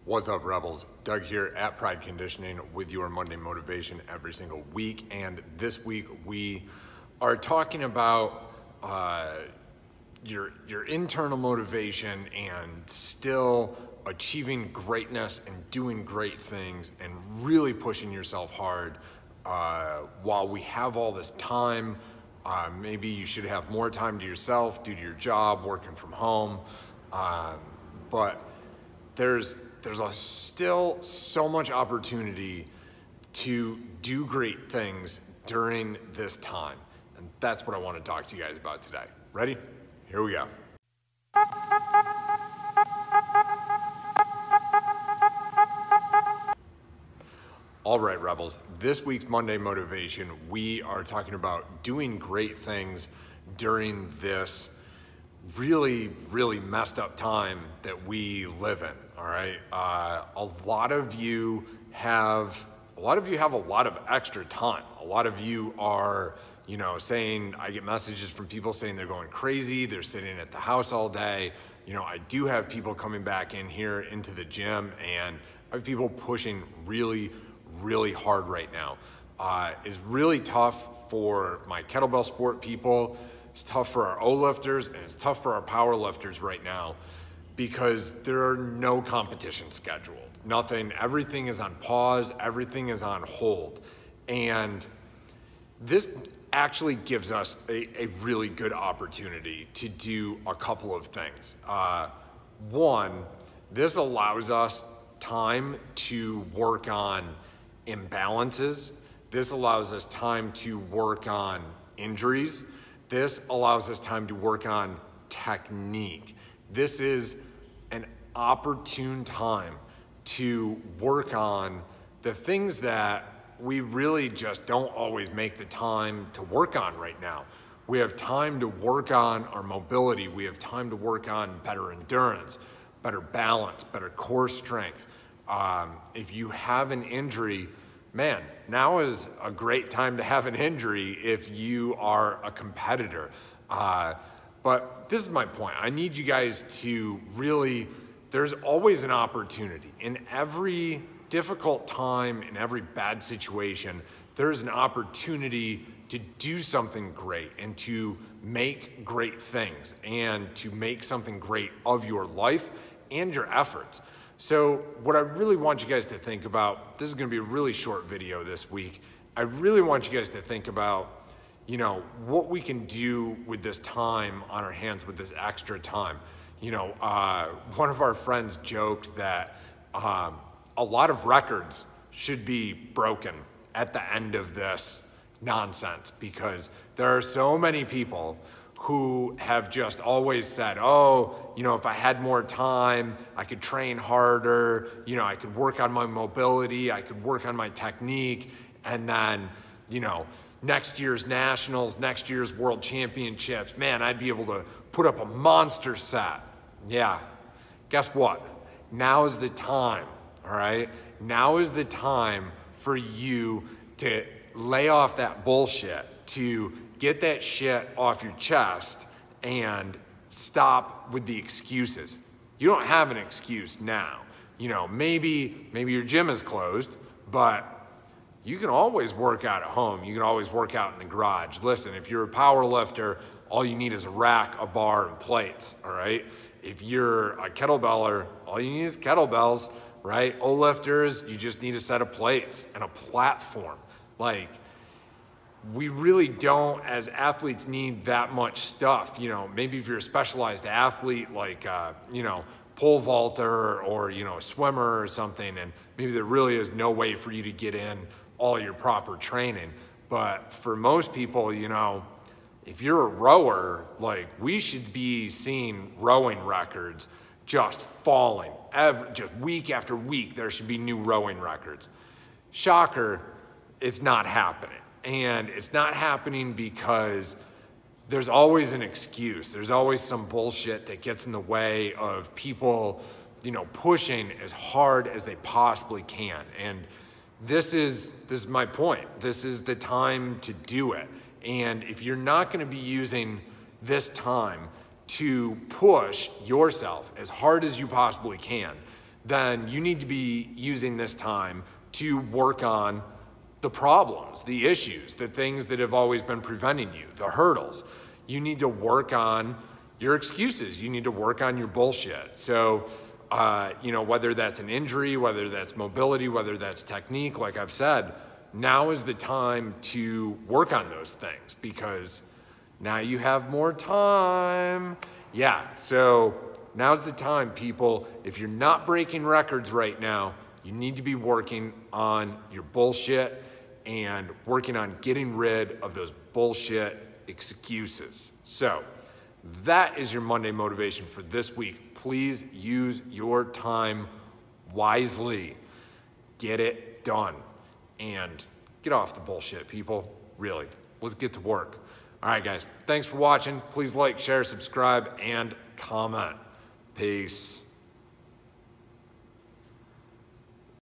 What's up, Rebels? Doug here at Pride Conditioning with your Monday motivation every single week. And this week we are talking about your internal motivation and still achieving greatness and doing great things and really pushing yourself hard while we have all this time. Maybe you should have more time to yourself due to your job, working from home. But there's still so much opportunity to do great things during this time. And that's what I want to talk to you guys about today. Ready? Here we go. All right, Rebels, this week's Monday Motivation, we are talking about doing great things during this really messed up time that we live in. All right, a lot of you have a lot of extra time. A lot of you are, saying, I get messages from people saying they're going crazy, they're sitting at the house all day. I do have people coming back in here into the gym, and I have people pushing really hard right now. It's really tough for my kettlebell sport people. It's tough for our O-lifters, and it's tough for our power lifters right now because there are no competitions scheduled. Nothing, everything is on pause, everything is on hold. And this actually gives us a really good opportunity to do a couple of things. One, this allows us time to work on imbalances. This allows us time to work on injuries. This allows us time to work on technique. This is an opportune time to work on the things that we really just don't always make the time to work on right now. We have time to work on our mobility. We have time to work on better endurance, better balance, better core strength. If you have an injury, man, now is a great time to have an injury if you are a competitor. But this is my point. I need you guys to really, there's always an opportunity. In every difficult time, in every bad situation, there's an opportunity to do something great and to make great things and to make something great of your life and your efforts. So what I really want you guys to think about, this is going to be a really short video this week. I really want you guys to think about, what we can do with this time on our hands, with this extra time. One of our friends joked that a lot of records should be broken at the end of this nonsense because there are so many people who have just always said, if I had more time, I could train harder, I could work on my mobility, I could work on my technique, and then, next year's nationals, next year's world championships, man, I'd be able to put up a monster set. Yeah, guess what? Now is the time, all right? Now is the time for you to lay off that bullshit, to get that shit off your chest and stop with the excuses. You don't have an excuse now. Maybe your gym is closed, but you can always work out at home. You can always work out in the garage. Listen, if you're a power lifter, all you need is a rack, a bar, and plates, all right? If you're a kettlebeller, all you need is kettlebells, right? O-lifters, you just need a set of plates and a platform. We really don't, as athletes, need that much stuff. Maybe if you're a specialized athlete, pole vaulter or, a swimmer or something, and maybe there really is no way for you to get in all your proper training. But for most people, if you're a rower, we should be seeing rowing records just falling. Just week after week, there should be new rowing records. Shocker, it's not happening. And it's not happening because there's always an excuse. There's always some bullshit that gets in the way of people, pushing as hard as they possibly can. And this is my point. This is the time to do it. And if you're not going to be using this time to push yourself as hard as you possibly can, then you need to be using this time to work on the problems, the issues, the things that have always been preventing you, the hurdles. You need to work on your excuses. You need to work on your bullshit. So, whether that's an injury, whether that's mobility, whether that's technique, like I've said, now is the time to work on those things because now you have more time. Yeah, so now's the time, people. If you're not breaking records right now, you need to be working on your bullshit and working on getting rid of those bullshit excuses. So that is your Monday motivation for this week. Please use your time wisely. Get it done and get off the bullshit, people. Really, let's get to work. All right, guys, thanks for watching. Please like, share, subscribe, and comment. Peace.